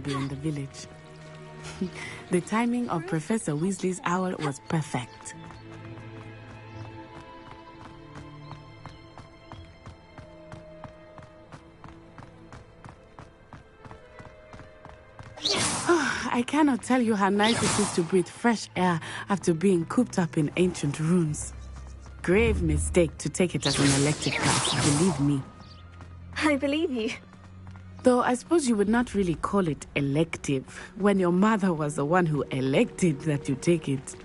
be in the village. The timing of Professor Weasley's owl was perfect. I cannot tell you how nice it is to breathe fresh air after being cooped up in ancient ruins. Grave mistake to take it as an elective class, believe me. I believe you. Though I suppose you would not really call it elective when your mother was the one who elected that you take it.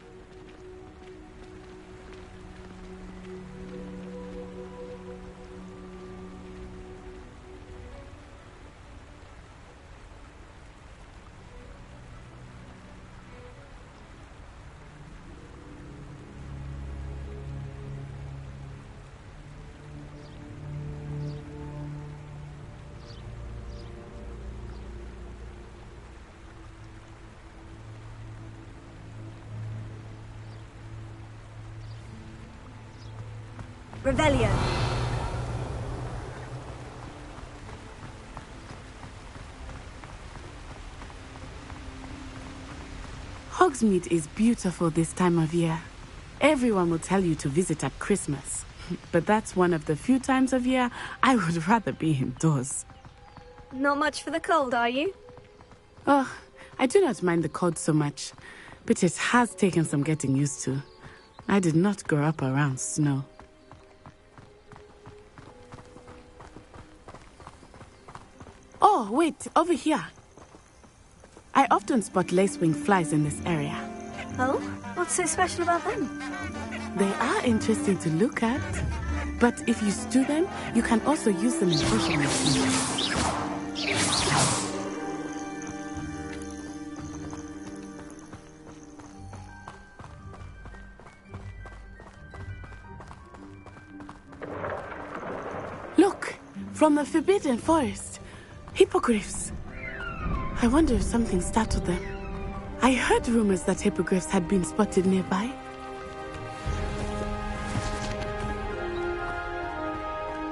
Rebellion. Hogsmeade is beautiful this time of year. Everyone will tell you to visit at Christmas. But that's one of the few times of year I would rather be indoors. Not much for the cold, are you? Oh, I do not mind the cold so much, but it has taken some getting used to. I did not grow up around snow. Oh, wait, over here. I often spot lacewing flies in this area. Oh? What's so special about them? They are interesting to look at, but if you stew them, you can also use them in potion making. Look, from the Forbidden Forest. Hippogriffs. I wonder if something startled them. I heard rumors that hippogriffs had been spotted nearby.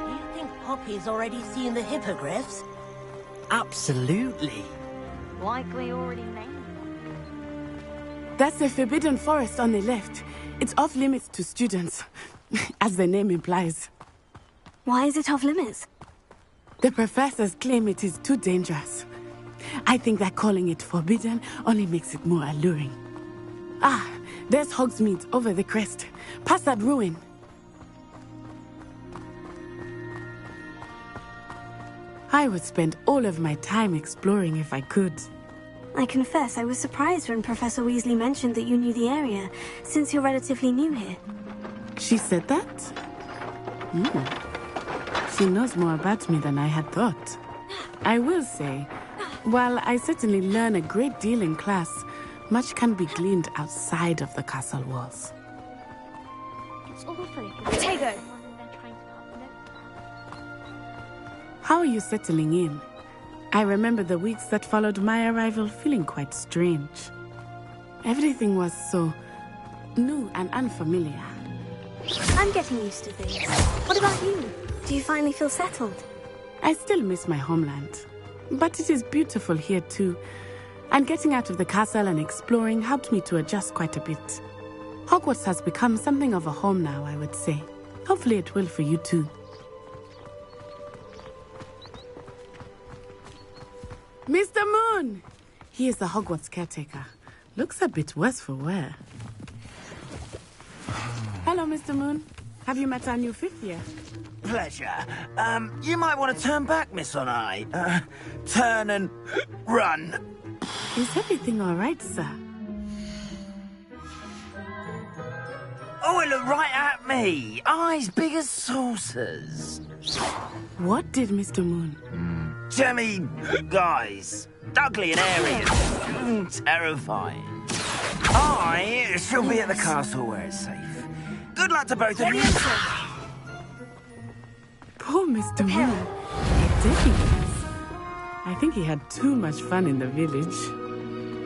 You think Poppy's already seen the hippogriffs? Absolutely. Likely already named. That's the Forbidden Forest on the left. It's off limits to students, as the name implies. Why is it off limits? The professors claim it is too dangerous. I think that calling it forbidden only makes it more alluring. Ah, there's Hogsmeade over the crest. Past that ruin. I would spend all of my time exploring if I could. I confess I was surprised when Professor Weasley mentioned that you knew the area, since you're relatively new here. She said that? She knows more about me than I had thought. I will say, while I certainly learn a great deal in class, much can be gleaned outside of the castle walls. It's awfully Potato! How are you settling in? I remember the weeks that followed my arrival feeling quite strange. Everything was so new and unfamiliar. I'm getting used to things. What about you? Do you finally feel settled? I still miss my homeland, but it is beautiful here too. And getting out of the castle and exploring helped me to adjust quite a bit. Hogwarts has become something of a home now, I would say. Hopefully it will for you too. Mr. Moon! He is the Hogwarts caretaker. Looks a bit worse for wear. Hello, Mr. Moon. Have you met our new fifth year? Pleasure. You might want to turn back, Miss On-Eye. Turn and run. Is everything all right, sir? Oh, it looked right at me. Eyes big as saucers. What did Mr. Moon? Jemmy guys. Ugly and airy and terrifying. I shall be at the castle where it's safe. Good luck to both of you. Poor Mr. Moon. Ridiculous. I think he had too much fun in the village.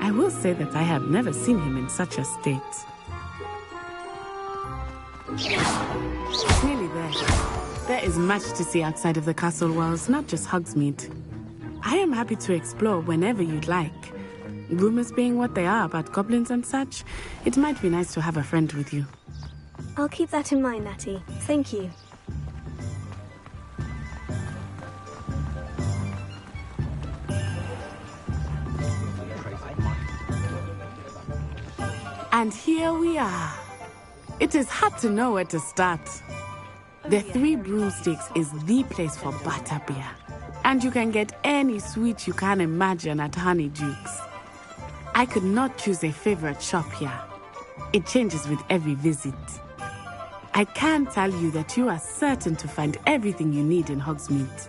I will say that I have never seen him in such a state. Nearly there. There is much to see outside of the castle walls, not just Hogsmeade. I am happy to explore whenever you'd like. Rumors being what they are about goblins and such, it might be nice to have a friend with you. I'll keep that in mind, Natty. Thank you. And here we are. It is hard to know where to start. The Three Broomsticks is the place for butterbeer. And you can get any sweet you can imagine at Honeydukes. I could not choose a favorite shop here. It changes with every visit. I can tell you that you are certain to find everything you need in Hogsmeade.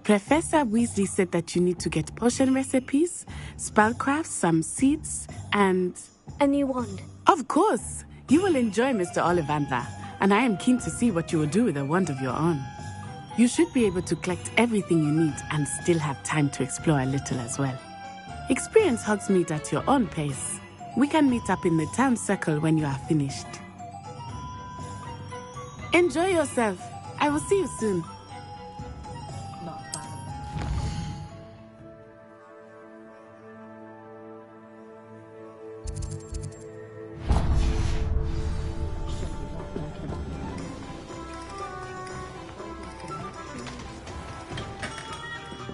Professor Weasley said that you need to get potion recipes, spellcrafts, some seeds, and... A new wand. Of course! You will enjoy Mr. Ollivander, and I am keen to see what you will do with a wand of your own. You should be able to collect everything you need and still have time to explore a little as well. Experience Hogsmeade at your own pace. We can meet up in the town circle when you are finished. Enjoy yourself. I will see you soon.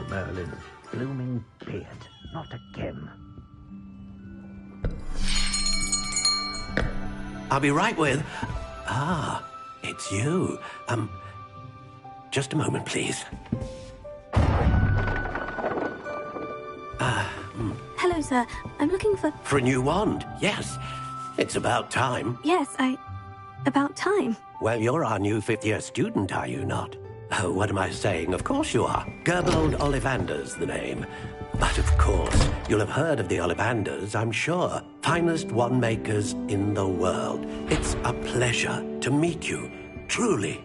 Merlin's blooming beard. Not again. I'll be right with... it's you. Just a moment, please. Hello, sir. I'm looking for... For a new wand, yes. It's about time. Yes, About time. Well, you're our new fifth-year student, are you not? Oh, what am I saying? Of course you are. Gerbold Ollivander's the name. But of course, you'll have heard of the Ollivanders, I'm sure. Finest wand makers in the world. It's a pleasure to meet you, truly.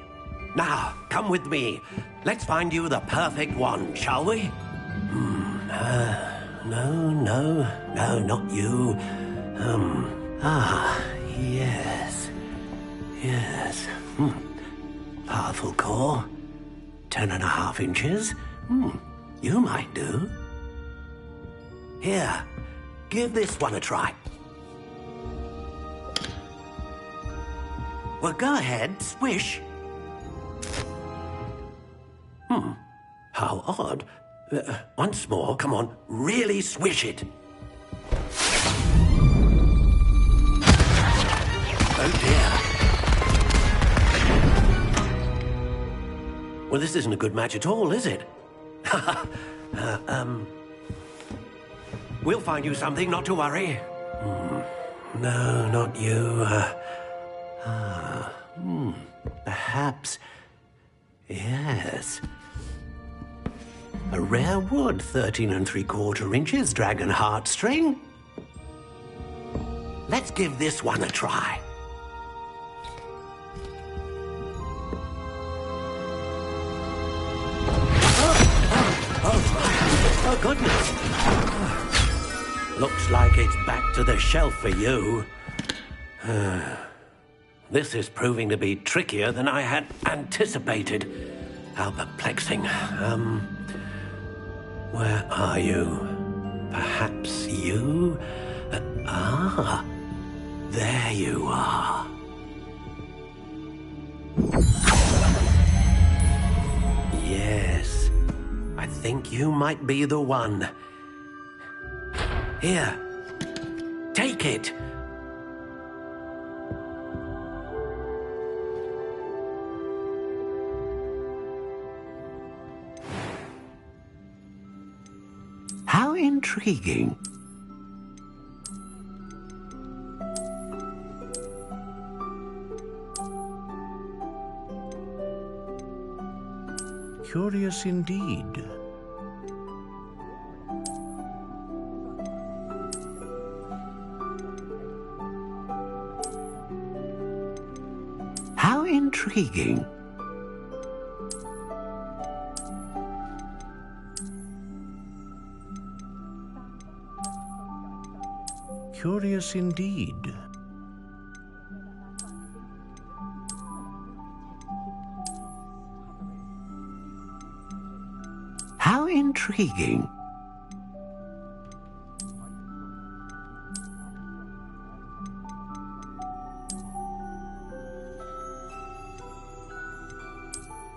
Now, come with me. Let's find you the perfect wand, shall we? No, not you. Yes. Powerful core. 10.5 inches. You might do. Here, give this one a try. Well, go ahead, swish. How odd. Once more, come on, really swish it. Oh dear. Well, this isn't a good match at all, is it? We'll find you something, not to worry. No, not you. Perhaps... Yes. A rare wood, 13 3/4 inches, dragon heartstring. Let's give this one a try. Oh, goodness. Looks like it's back to the shelf for you. This is proving to be trickier than I had anticipated. How perplexing. Where are you? Perhaps you? There you are. Yes, I think you might be the one. Here, take it. How intriguing. Curious indeed. How intriguing. Curious indeed. How intriguing.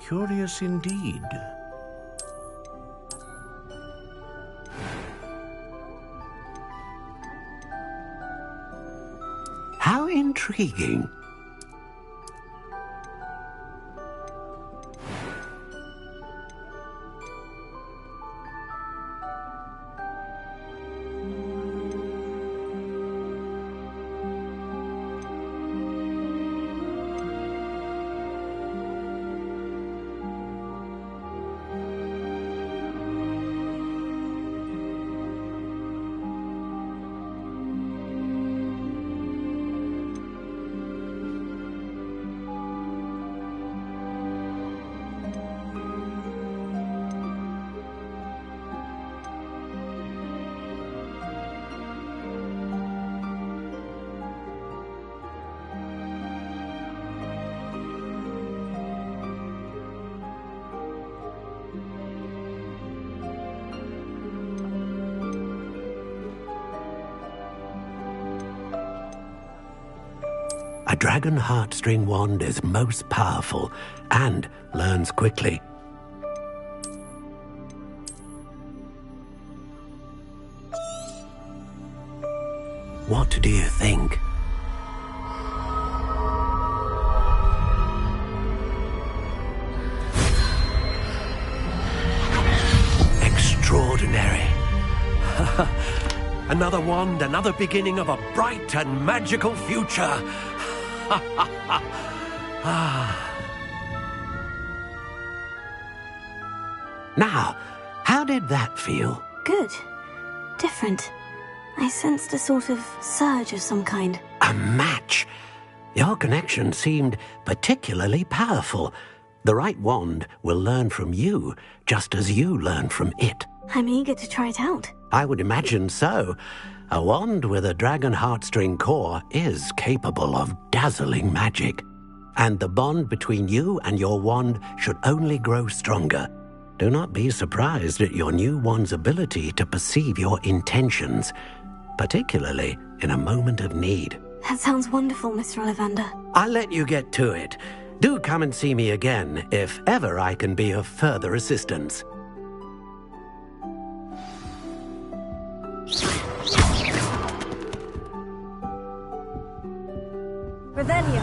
Curious indeed. How intriguing. A dragon heartstring wand is most powerful and learns quickly. What do you think? Extraordinary. Another wand, another beginning of a bright and magical future. Now, how did that feel? Good. Different. I sensed a sort of surge of some kind. A match. Your connection seemed particularly powerful. The right wand will learn from you, just as you learn from it. I'm eager to try it out. I would imagine so. A wand with a dragon heartstring core is capable of dazzling magic. And the bond between you and your wand should only grow stronger. Do not be surprised at your new wand's ability to perceive your intentions, particularly in a moment of need. That sounds wonderful, Mr. Ollivander. I'll let you get to it. Do come and see me again if ever I can be of further assistance. Revelio.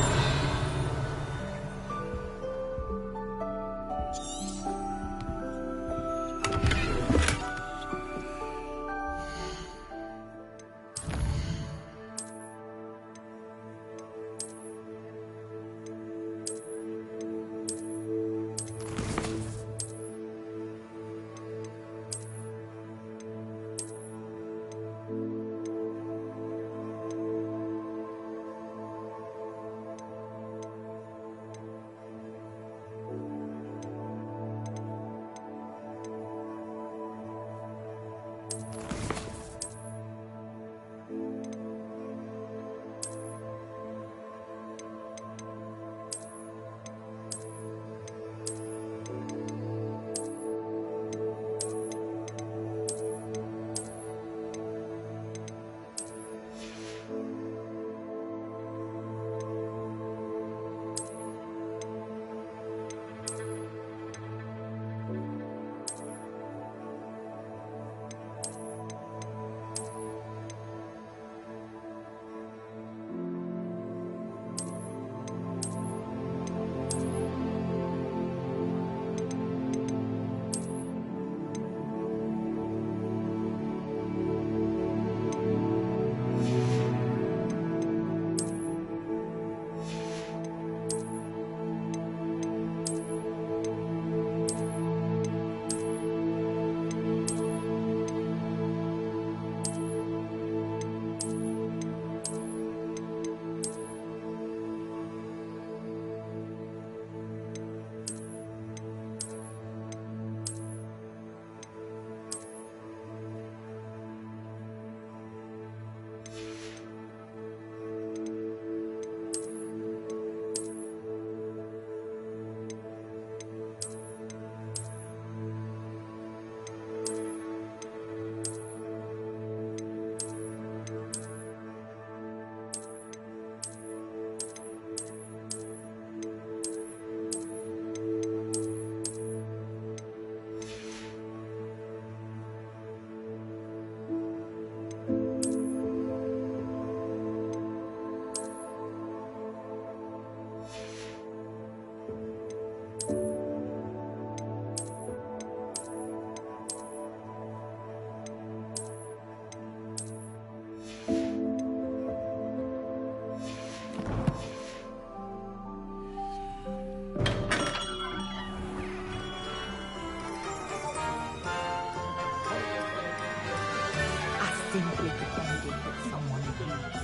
simply pretending that someone agreed.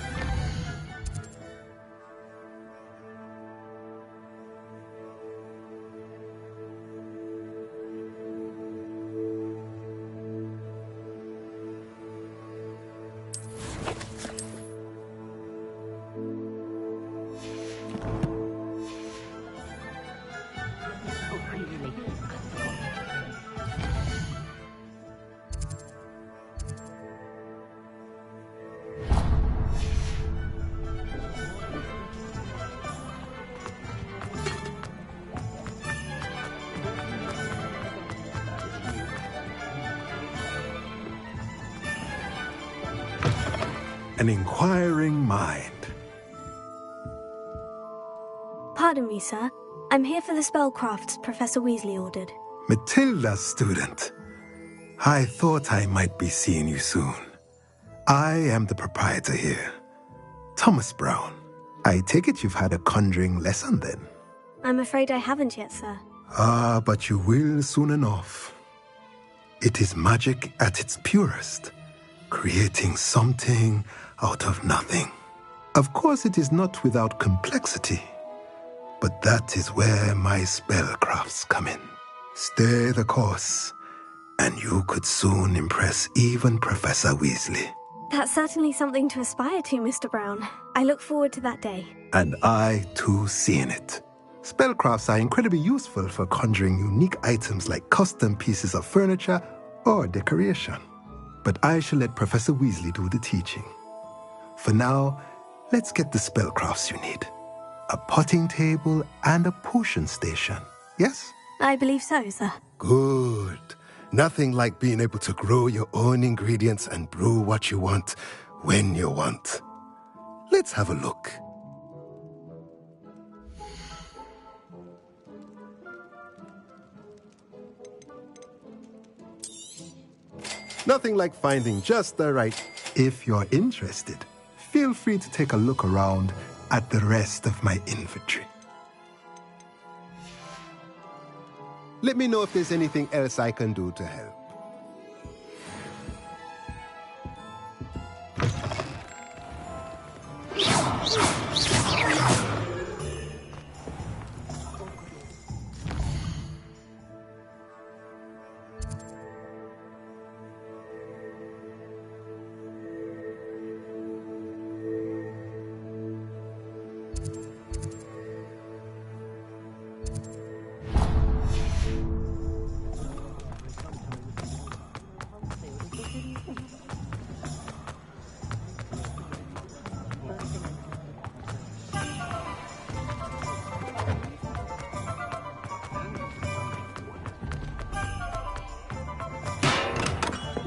An inquiring mind. Pardon me, sir. I'm here for the spellcrafts Professor Weasley ordered. Matilda, student. I thought I might be seeing you soon. I am the proprietor here, Thomas Brown. I take it you've had a conjuring lesson then? I'm afraid I haven't yet, sir. Ah, but you will soon enough. It is magic at its purest, creating something out of nothing. Of course, it is not without complexity, but that is where my spellcrafts come in. Stay the course, and you could soon impress even Professor Weasley. That's certainly something to aspire to, Mr. Brown. I look forward to that day. And I, too, seeing it. Spellcrafts are incredibly useful for conjuring unique items like custom pieces of furniture or decoration. But I shall let Professor Weasley do the teaching. For now, let's get the spellcrafts you need. A potting table and a potion station, yes? I believe so, sir. Good. Nothing like being able to grow your own ingredients and brew what you want when you want. Let's have a look. Nothing like finding just the right. If you're interested, feel free to take a look around at the rest of my inventory. Let me know if there's anything else I can do to help.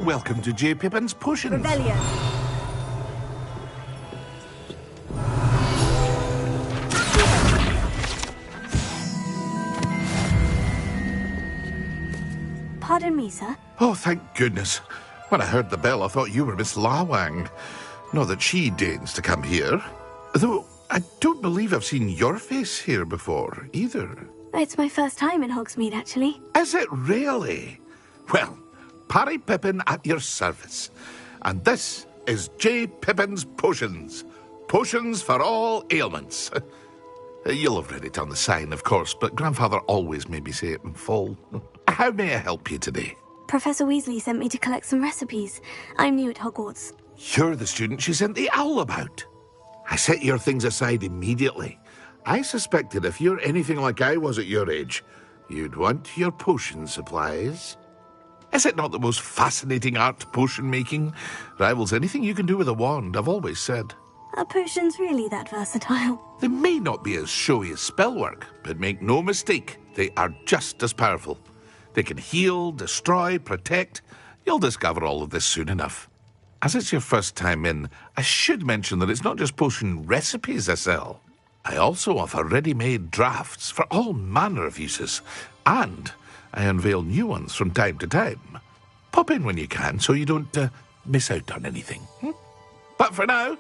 Welcome to J. Pippin's Potions. Rebellion. Pardon me, sir. Oh, thank goodness. When I heard the bell, I thought you were Miss Lawang. Not that she deigns to come here. Though I don't believe I've seen your face here before, either. It's my first time in Hogsmeade, actually. Is it really? Well, Parry Pippin at your service. And this is J. Pippin's Potions. Potions for all ailments. You'll have read it on the sign, of course, but Grandfather always made me say it in full. How may I help you today? Professor Weasley sent me to collect some recipes. I'm new at Hogwarts. You're the student she sent the owl about. I set your things aside immediately. I suspected if you're anything like I was at your age, you'd want your potion supplies. Is it not the most fascinating art, potion making? Rivals anything you can do with a wand, I've always said. Are potions really that versatile? They may not be as showy as spellwork, but make no mistake, they are just as powerful. They can heal, destroy, protect. You'll discover all of this soon enough. As it's your first time in, I should mention that it's not just potion recipes I sell. I also offer ready-made drafts for all manner of uses, and I unveil new ones from time to time. Pop in when you can so you don't miss out on anything. But for now,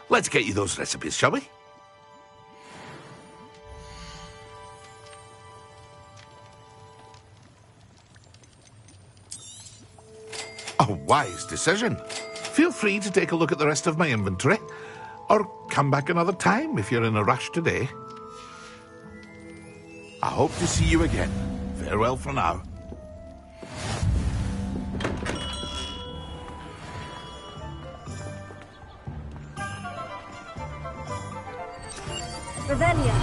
let's get you those recipes, shall we? A wise decision. Feel free to take a look at the rest of my inventory, or come back another time if you're in a rush today. I hope to see you again. Farewell for now. Revelia.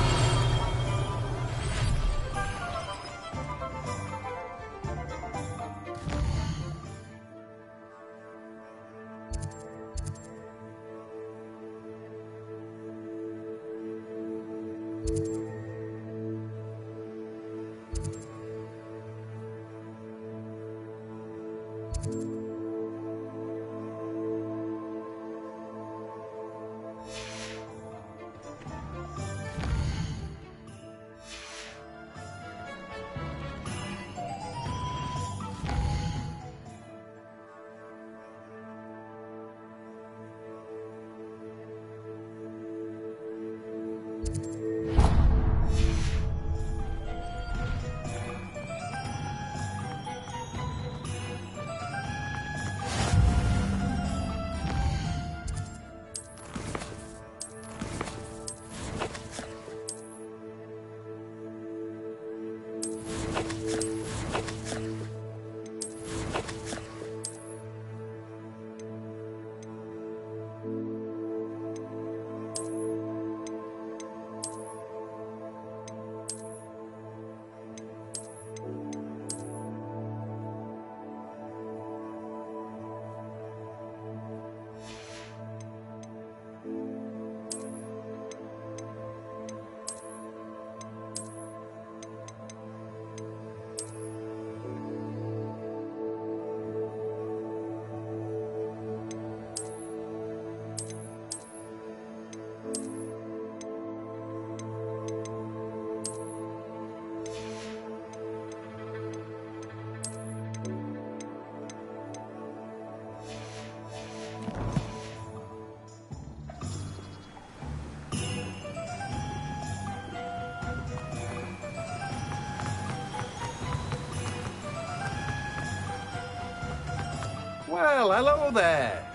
Well, hello there.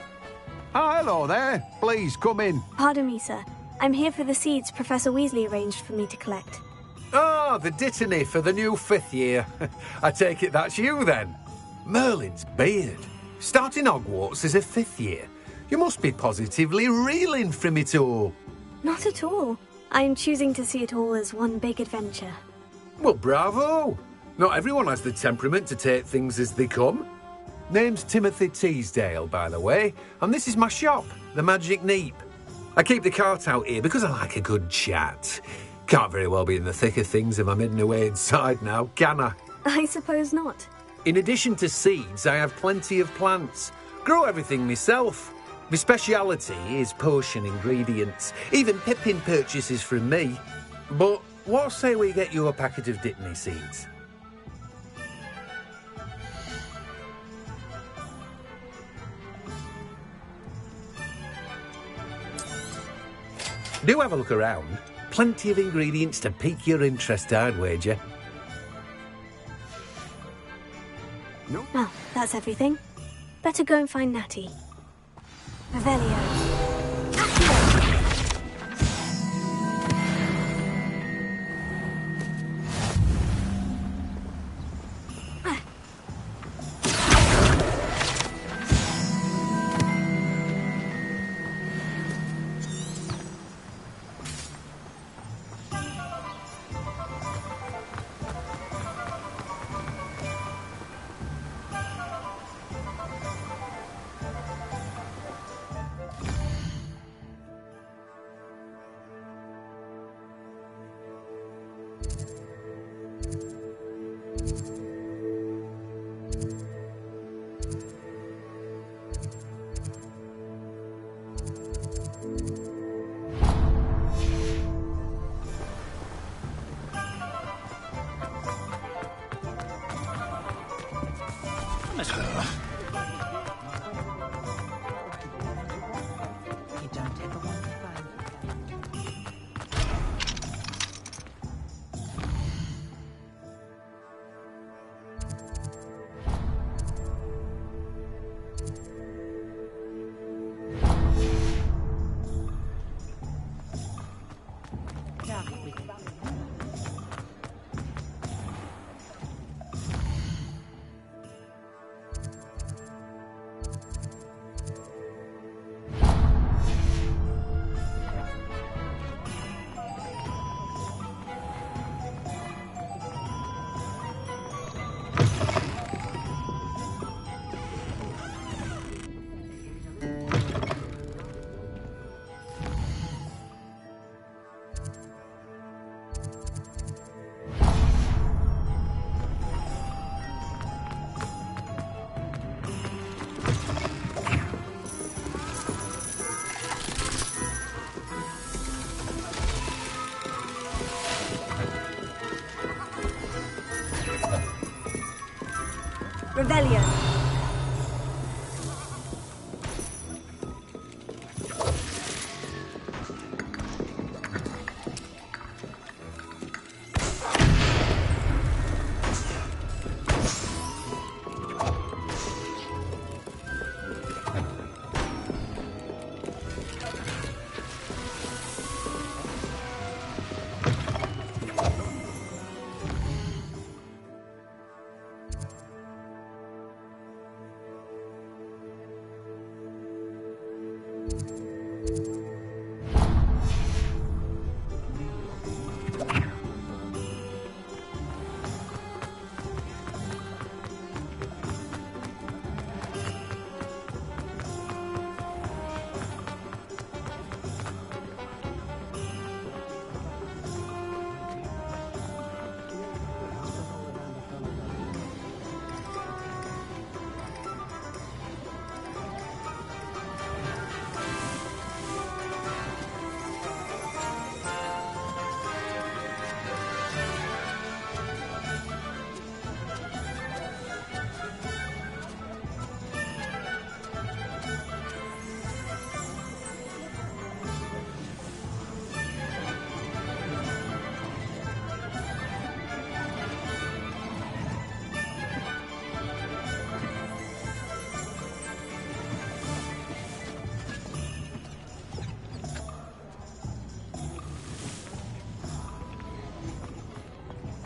Oh, hello there. Please, come in. Pardon me, sir. I'm here for the seeds Professor Weasley arranged for me to collect. Oh, the dittany for the new 5th year. I take it that's you, then. Merlin's beard. Starting Hogwarts as a 5th year. You must be positively reeling from it all. Not at all. I'm choosing to see it all as one big adventure. Well, bravo. Not everyone has the temperament to take things as they come. Name's Timothy Teasdale, by the way, and this is my shop, the Magic Neep. I keep the cart out here because I like a good chat. Can't very well be in the thick of things if I'm hidden away inside now, can I? I suppose not. In addition to seeds, I have plenty of plants. Grow everything myself. My speciality is potion ingredients. Even Pippin purchases from me. But what say we get you a packet of Dittany seeds? Do have a look around. Plenty of ingredients to pique your interest, I'd wager. Well, that's everything. Better go and find Natty. Revelio. You don't ever want to find Revelio.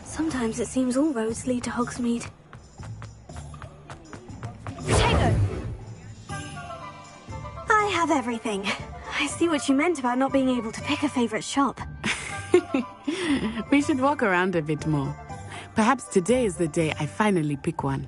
Sometimes it seems all roads lead to Hogsmeade. Potato! I have everything. I see what you meant about not being able to pick a favorite shop. We should walk around a bit more. Perhaps today is the day I finally pick one.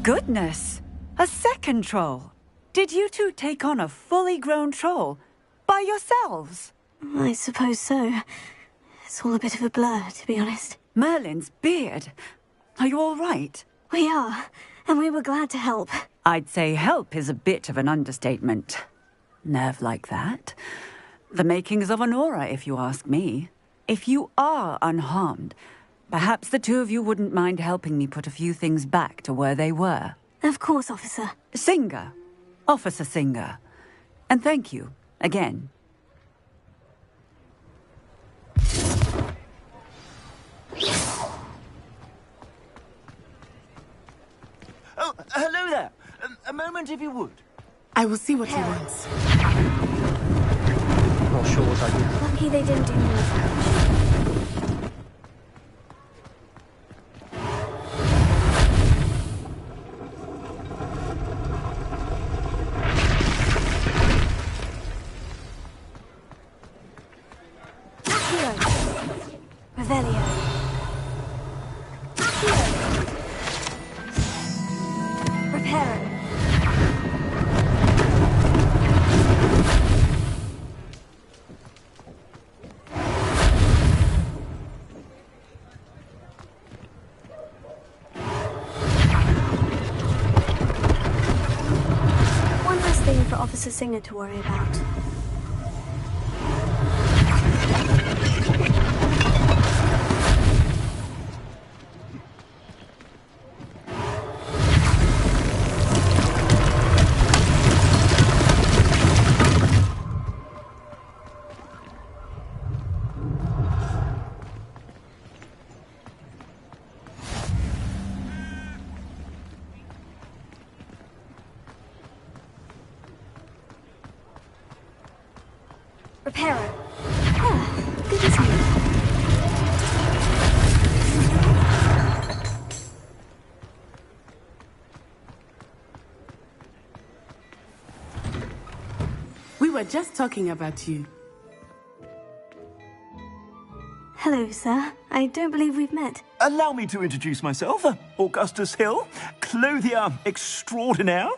Goodness! A second troll! Did you two take on a fully grown troll? By yourselves? I suppose so. It's all a bit of a blur, to be honest. Merlin's beard. Are you all right? We are, and we were glad to help. I'd say help is a bit of an understatement. Nerve like that. The makings of an aura, if you ask me. If you are unharmed, perhaps the two of you wouldn't mind helping me put a few things back to where they were. Of course, officer. Singer. Officer Singer. And thank you, again. Oh, hello there. A moment, if you would. I will see what he wants. Not sure what I do. Lucky they didn't do more damage. Revelio. Reparo. One last thing for Officer Singer to worry about. Reparo. Ah, good as new. We were just talking about you. Hello, sir. I don't believe we've met. Allow me to introduce myself, Augustus Hill, clothier extraordinaire.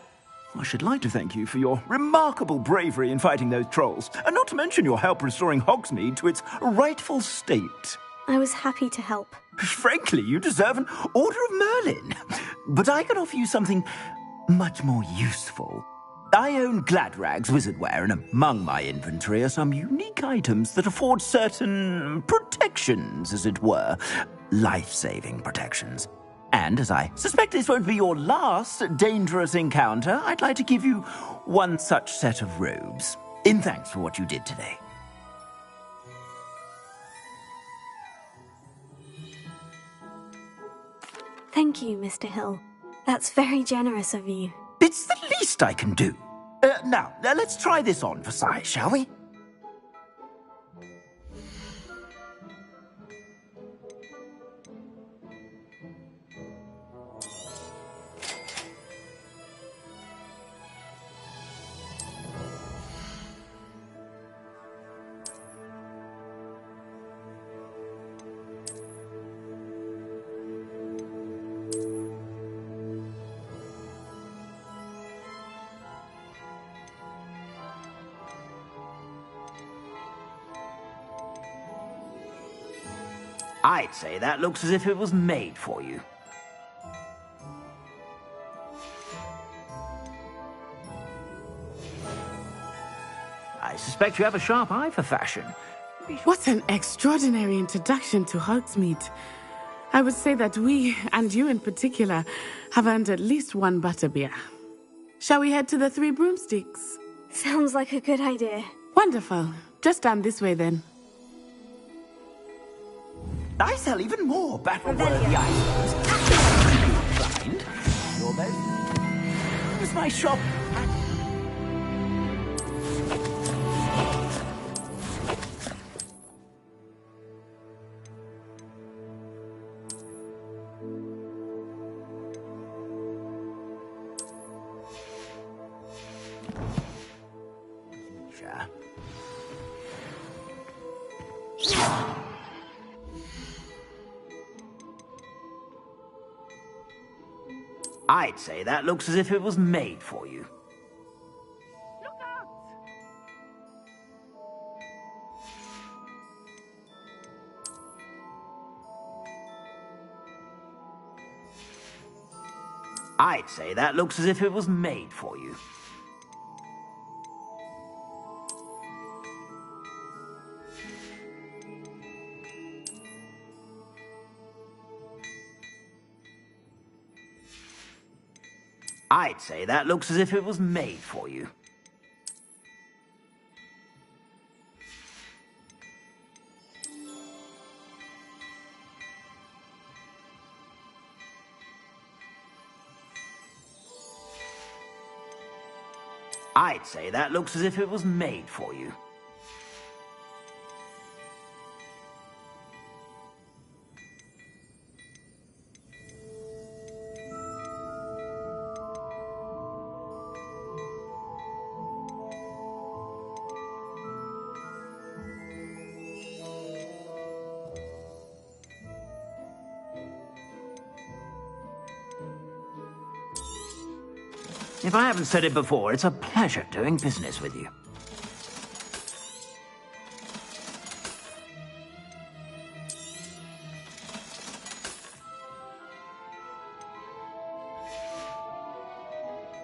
I should like to thank you for your remarkable bravery in fighting those trolls, and not to mention your help restoring Hogsmeade to its rightful state. I was happy to help. Frankly, you deserve an Order of Merlin. But I can offer you something much more useful. I own Gladrag's wizardware, and among my inventory are some unique items that afford certain protections, as it were. Life-saving protections. And as I suspect this won't be your last dangerous encounter, I'd like to give you one such set of robes, in thanks for what you did today. Thank you, Mr. Hill. That's very generous of you. It's the least I can do. Now, let's try this on for size, shall we? I'd say that looks as if it was made for you. I suspect you have a sharp eye for fashion. What an extraordinary introduction to Hogsmeade. I would say that we, and you in particular, have earned at least one butterbeer. Shall we head to the Three Broomsticks? Sounds like a good idea. Wonderful. Just down this way then. I sell even more battle-worthy items. Blind. You're most... Use my shop. I'd say that looks as if it was made for you. Look out! I'd say that looks as if it was made for you. I'd say that looks as if it was made for you. I'd say that looks as if it was made for you. If I haven't said it before, it's a pleasure doing business with you.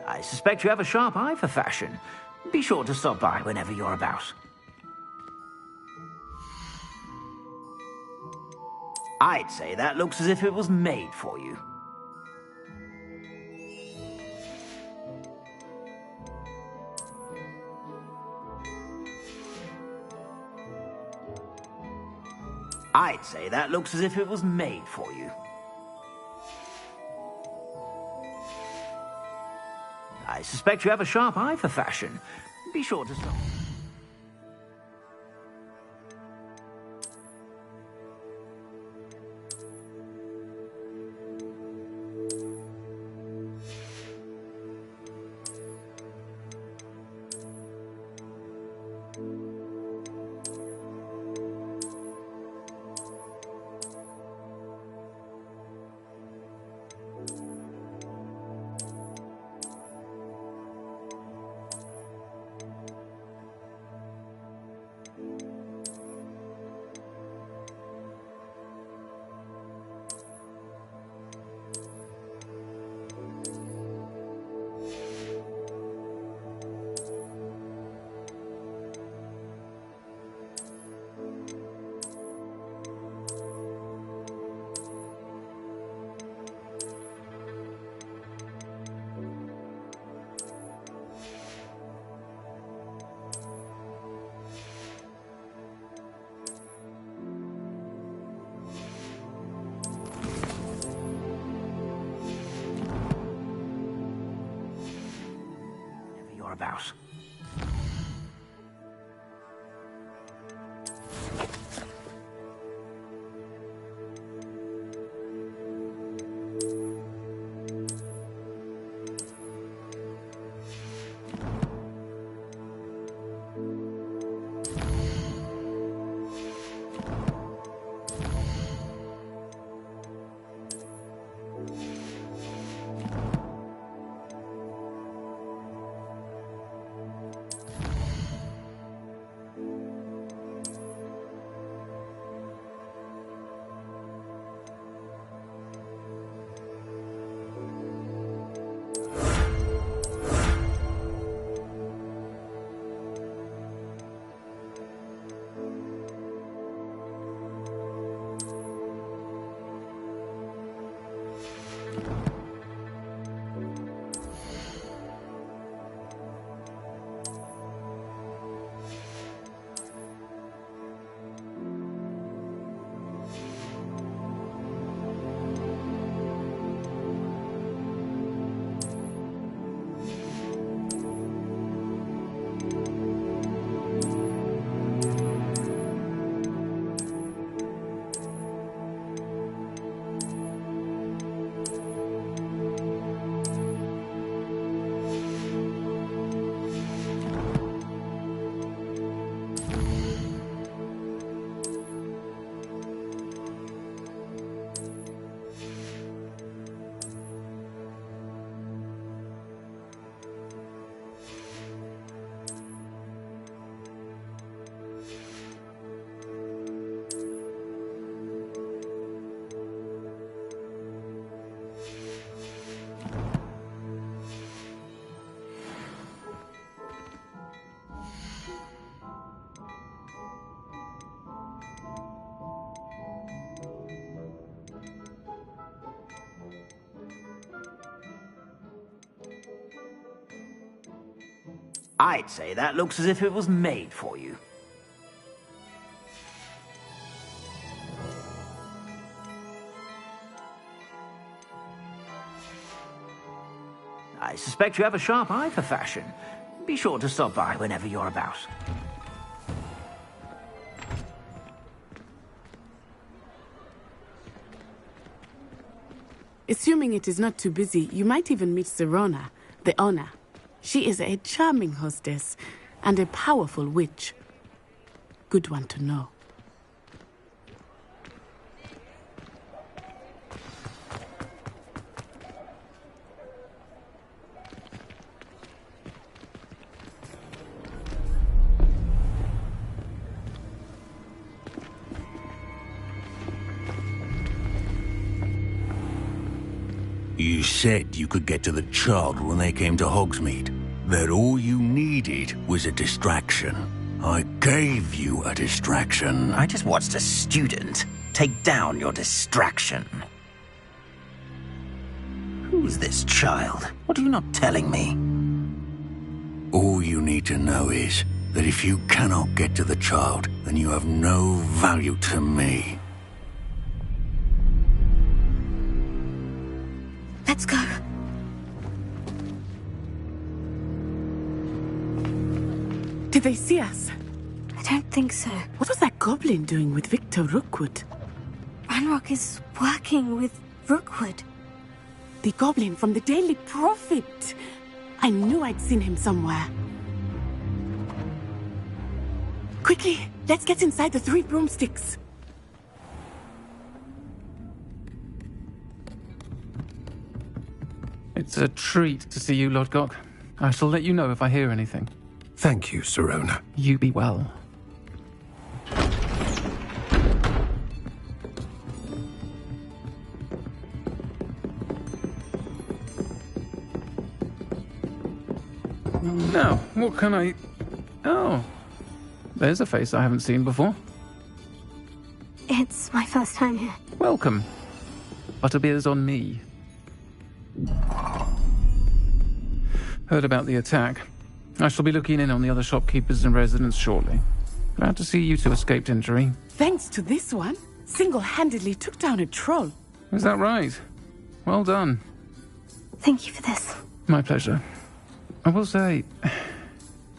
I suspect you have a sharp eye for fashion. Be sure to stop by whenever you're about. I'd say that looks as if it was made for you. I'd say that looks as if it was made for you. I suspect you have a sharp eye for fashion. Be sure to stop. About. I'd say that looks as if it was made for you. I suspect you have a sharp eye for fashion. Be sure to stop by whenever you're about. Assuming it is not too busy, you might even meet Sirona, the owner. She is a charming hostess and a powerful witch. Good one to know. You said you could get to the child when they came to Hogsmeade. That all you needed was a distraction. I gave you a distraction. I just watched a student take down your distraction. Who's this child? What are you not telling me? All you need to know is that if you cannot get to the child, then you have no value to me. Let's go. Did they see us? I don't think so. What was that goblin doing with Victor Rookwood? Ranrock is working with Rookwood. The goblin from the Daily Prophet. I knew I'd seen him somewhere. Quickly, let's get inside the 3 broomsticks. It's a treat to see you, Lodgok. I shall let you know if I hear anything. Thank you, Sirona. You be well. Now, what can I... Oh, there's a face I haven't seen before. It's my first time here. Welcome. Butterbeer's on me. Heard about the attack. I shall be looking in on the other shopkeepers and residents shortly. Glad to see you two escaped injury. Thanks to this one, single-handedly took down a troll. Is that right? Well done. Thank you for this. My pleasure. I will say,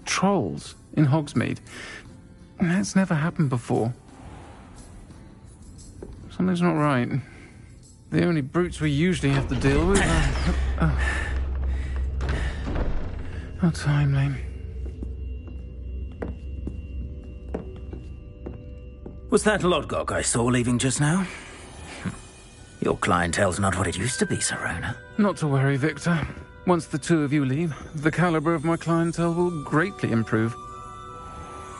trolls in Hogsmeade. That's never happened before. Something's not right. The only brutes we usually have to deal with are... How timely. Was that Lodgok I saw leaving just now? Your clientele's not what it used to be, Sirona. Not to worry, Victor. Once the two of you leave, the caliber of my clientele will greatly improve.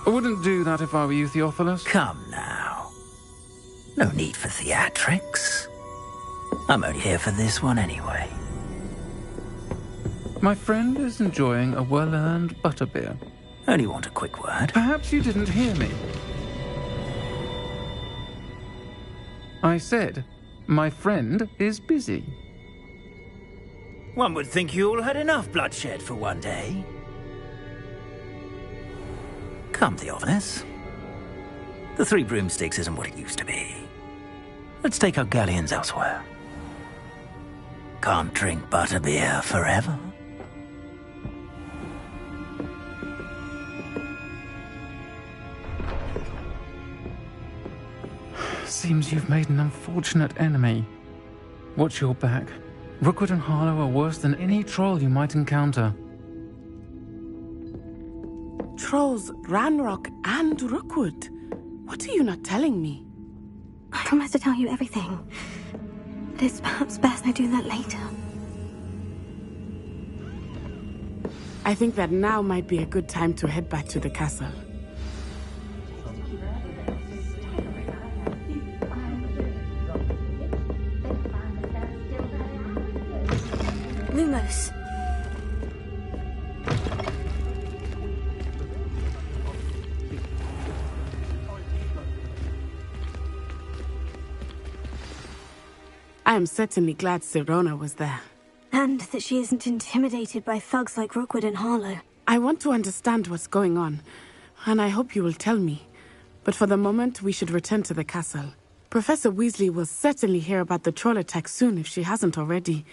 I wouldn't do that if I were you, Theophilus. Come now. No need for theatrics. I'm only here for this one anyway. My friend is enjoying a well-earned butterbeer. Only want a quick word. Perhaps you didn't hear me. I said, my friend is busy. One would think you all had enough bloodshed for one day. Come, Theophilus. The 3 broomsticks isn't what it used to be. Let's take our galleons elsewhere. Can't drink butterbeer forever. Seems you've made an unfortunate enemy. Watch your back. Rookwood and Harlow are worse than any troll you might encounter. Trolls, Ranrock, and Rookwood. What are you not telling me? I promise to tell you everything. But it's perhaps best I do that later. I think that now might be a good time to head back to the castle. Lumos. I am certainly glad Sirona was there. And that she isn't intimidated by thugs like Rookwood and Harlow. I want to understand what's going on, and I hope you will tell me. But for the moment, we should return to the castle. Professor Weasley will certainly hear about the troll attack soon if she hasn't already.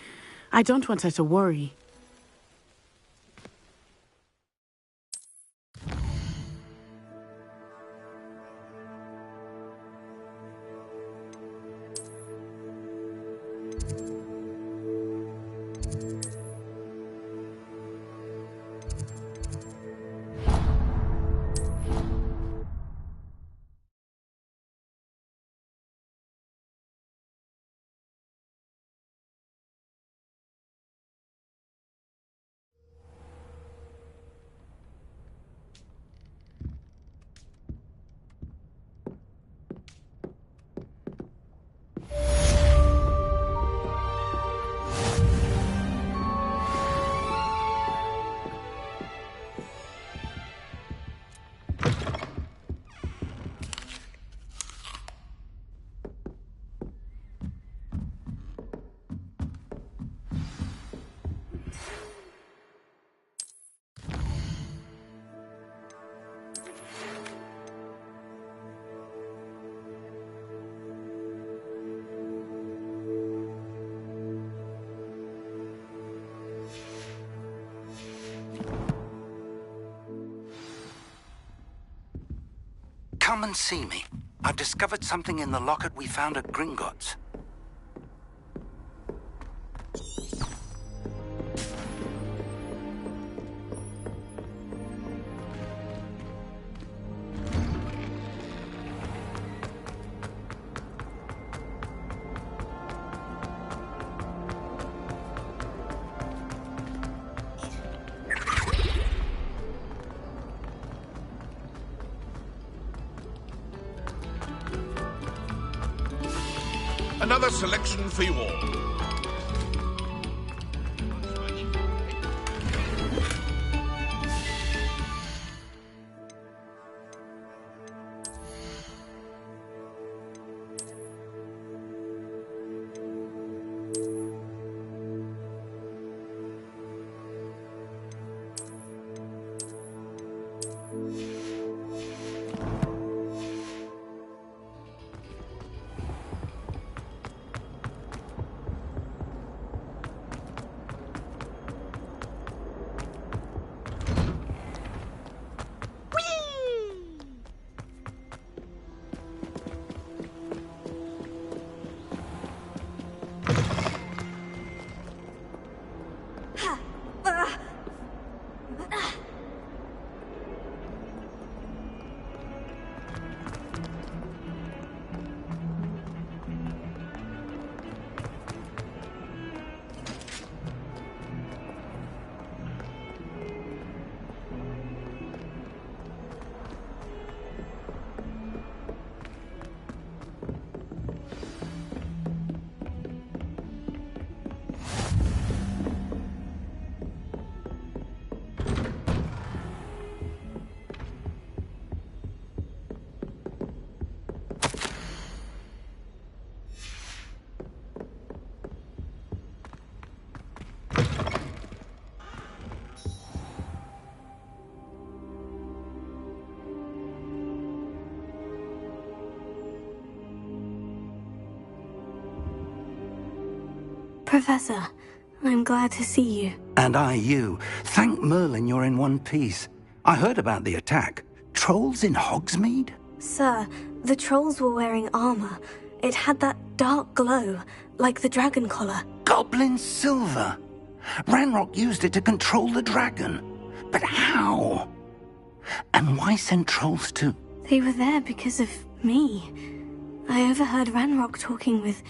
I don't want her to worry. Come and see me. I've discovered something in the locket we found at Gringotts. Another selection for you all. Professor, I'm glad to see you. And I you. Thank Merlin you're in one piece. I heard about the attack. Trolls in Hogsmeade? Sir, the trolls were wearing armor. It had that dark glow, like the dragon collar. Goblin silver. Ranrock used it to control the dragon. But how? And why send trolls to... They were there because of me. I overheard Ranrock talking with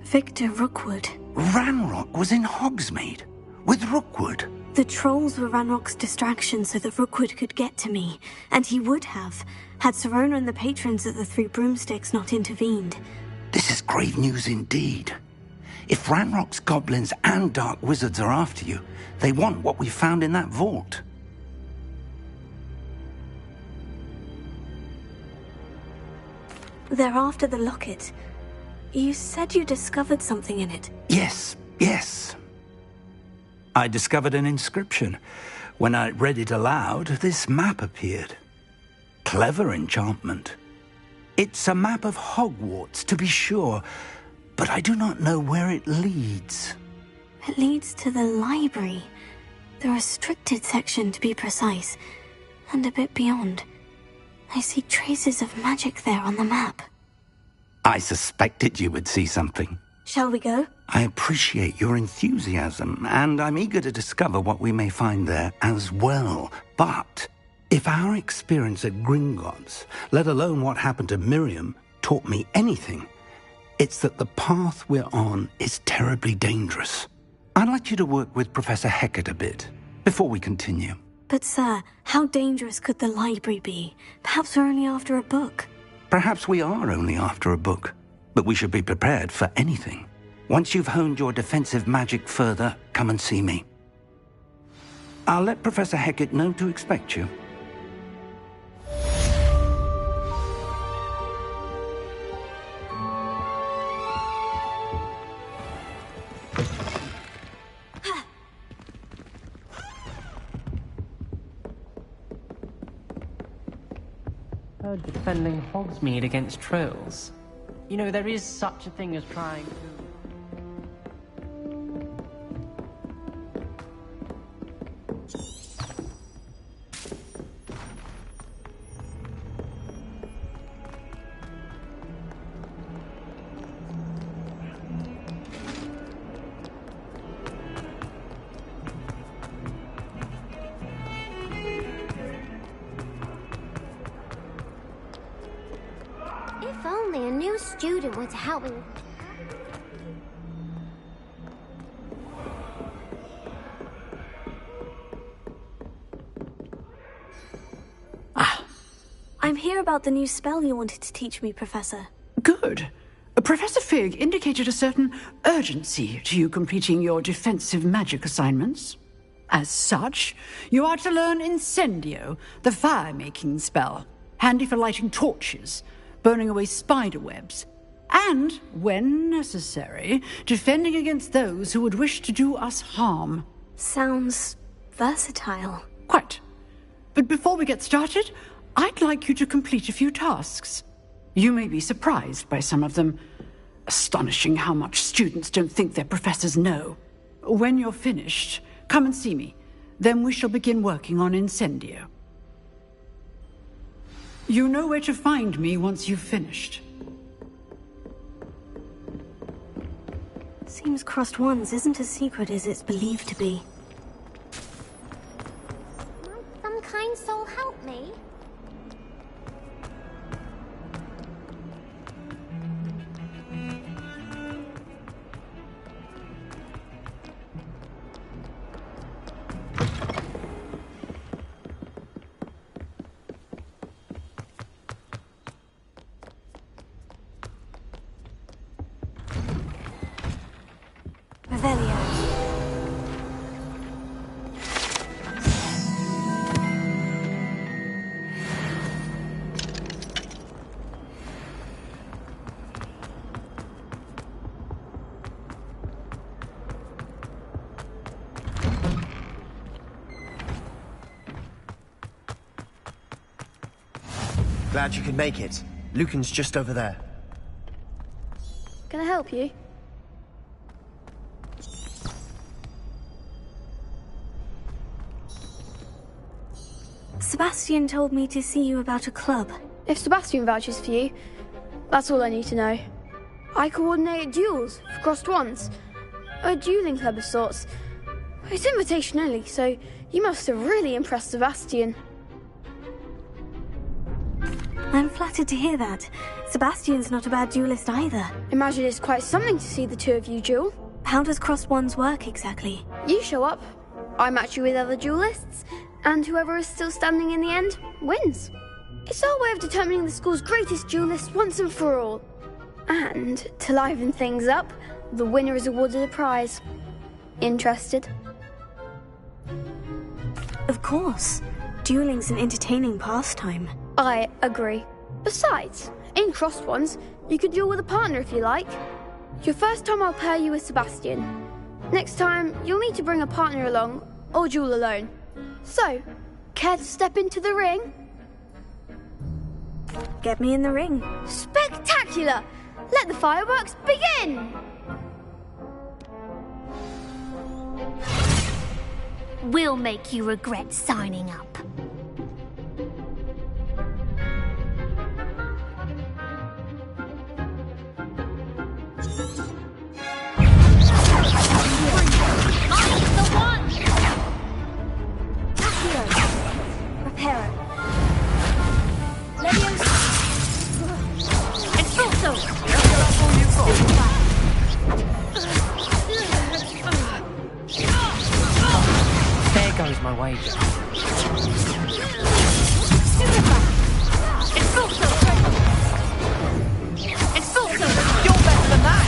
Victor Rookwood. Ranrock was in Hogsmeade? With Rookwood? The trolls were Ranrock's distraction so that Rookwood could get to me. And he would have, had Sirona and the patrons at the Three Broomsticks not intervened. This is grave news indeed. If Ranrock's goblins and dark wizards are after you, they want what we found in that vault. They're after the locket. You said you discovered something in it. Yes. I discovered an inscription. When I read it aloud, this map appeared. Clever enchantment. It's a map of Hogwarts, to be sure, but I do not know where it leads. It leads to the library. The restricted section, to be precise. And a bit beyond. I see traces of magic there on the map. I suspected you would see something. Shall we go? I appreciate your enthusiasm, and I'm eager to discover what we may find there as well. But if our experience at Gringotts, let alone what happened to Miriam, taught me anything, it's that the path we're on is terribly dangerous. I'd like you to work with Professor Hecat a bit, before we continue. But sir, how dangerous could the library be? Perhaps we're only after a book. Perhaps we are only after a book, but we should be prepared for anything. Once you've honed your defensive magic further, come and see me. I'll let Professor Hecat know to expect you. Defending Hogsmeade against trolls. You know, there is such a thing as trying to... If only a new student were to help me. I'm here about the new spell you wanted to teach me, Professor. Good. Professor Fig indicated a certain urgency to you completing your defensive magic assignments. As such, you are to learn Incendio, the fire-making spell, handy for lighting torches, burning away spider webs, and, when necessary, defending against those who would wish to do us harm. Sounds versatile. Quite. But before we get started, I'd like you to complete a few tasks. You may be surprised by some of them. Astonishing how much students don't think their professors know. When you're finished, come and see me. Then we shall begin working on Incendio. You know where to find me once you've finished. Seems Crossed Wands isn't as secret as it's believed to be. Might some kind soul help me? Glad you could make it. Lucan's just over there. Can I help you? Sebastian told me to see you about a club. If Sebastian vouches for you, that's all I need to know. I coordinate duels for Crossed Wands. A dueling club of sorts. It's invitation only, so you must have really impressed Sebastian. I'm flattered to hear that. Sebastian's not a bad duelist either. Imagine it's quite something to see the two of you duel. How does Crossed Wands work exactly? You show up, I match you with other duelists, and whoever is still standing in the end wins. It's our way of determining the school's greatest duelist once and for all. And to liven things up, the winner is awarded a prize. Interested? Of course. Dueling's an entertaining pastime. I agree. Besides, in Crossed Wands, you could duel with a partner if you like. Your first time I'll pair you with Sebastian. Next time, you'll need to bring a partner along, or duel alone. So, care to step into the ring? Get me in the ring. Spectacular! Let the fireworks begin! We'll make you regret signing up. There goes my wager. You're better than that!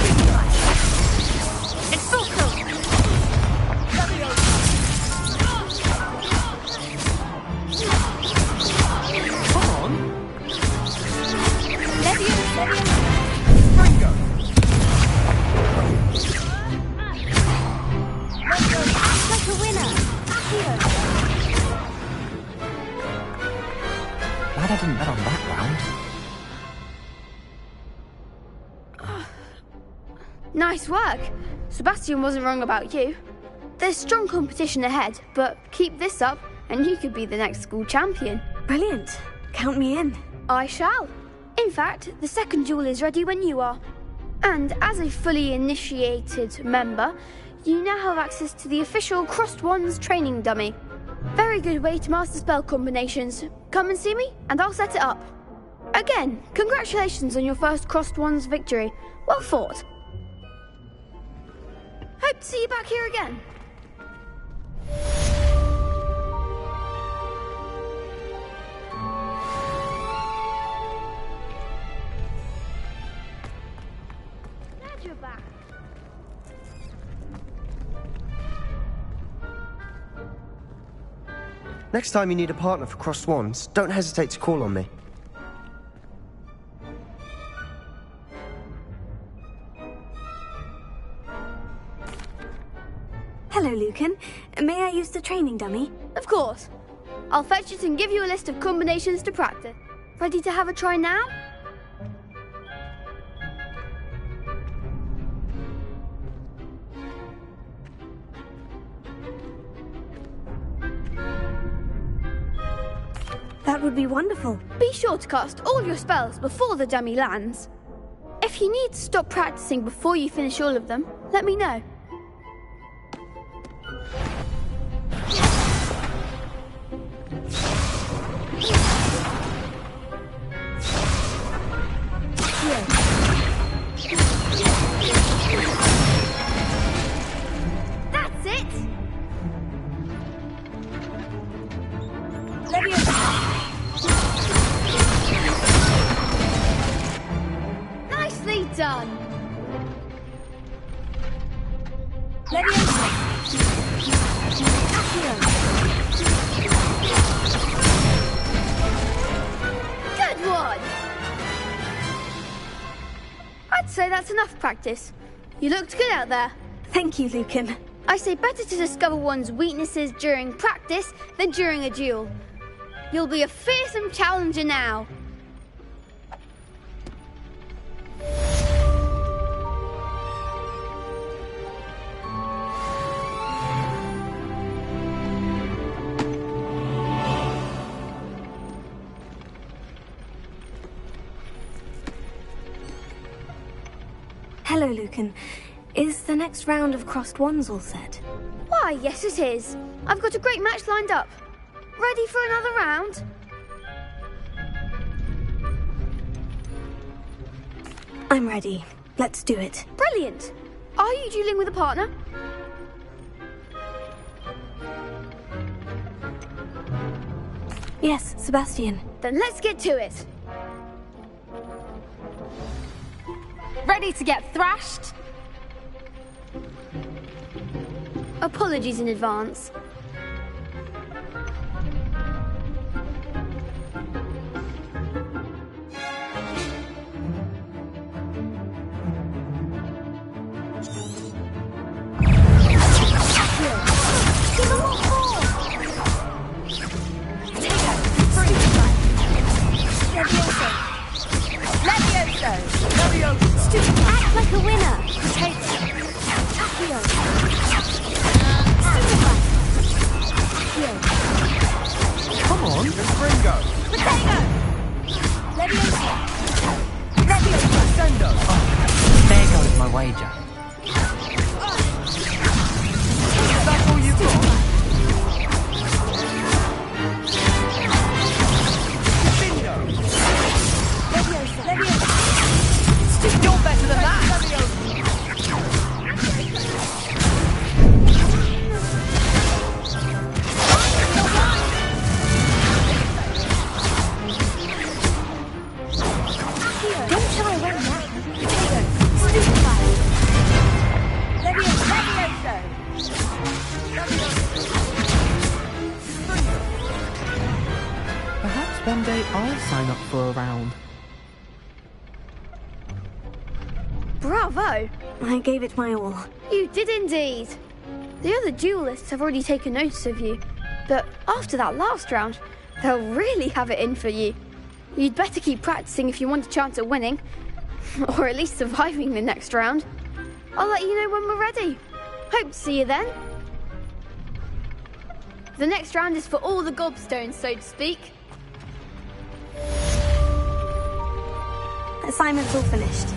Come on! Ringo! Like a winner. Glad I didn't bet on that round. Nice work. Sebastian wasn't wrong about you. There's strong competition ahead, but keep this up and you could be the next school champion. Brilliant. Count me in. I shall. In fact, the second duel is ready when you are. And as a fully initiated member, you now have access to the official Crossed Wands training dummy. Very good way to master spell combinations. Come and see me, and I'll set it up. Again, congratulations on your first Crossed Wands victory. Well fought. Hope to see you back here again. Glad you're back. Next time you need a partner for Crossed Wands, don't hesitate to call on me. Hello, Lucan. May I use the training dummy? Of course. I'll fetch it and give you a list of combinations to practice. Ready to have a try now? That would be wonderful. Be sure to cast all your spells before the dummy lands. If you need to stop practicing before you finish all of them, let me know. That's it! Nicely done! Good one! I'd say that's enough practice. You looked good out there. Thank you, Lucan. I say better to discover one's weaknesses during practice than during a duel. You'll be a fearsome challenger now. Hello, Lucan. Is the next round of Crossed Wands all set? Why, yes it is. I've got a great match lined up. Ready for another round? I'm ready. Let's do it. Brilliant. Are you dueling with a partner? Yes, Sebastian. Then let's get to it. Ready to get thrashed? Apologies in advance. Act like a winner. Come on, it's Ringo. There goes my wager. That's all you've got? You're better than that! Don't try right now. Perhaps one day I'll sign up for a round. Bravo! I gave it my all. You did indeed. The other duelists have already taken notice of you, but after that last round, they'll really have it in for you. You'd better keep practicing if you want a chance at winning, or at least surviving the next round. I'll let you know when we're ready. Hope to see you then. The next round is for all the gobstones, so to speak. Assignment's all finished.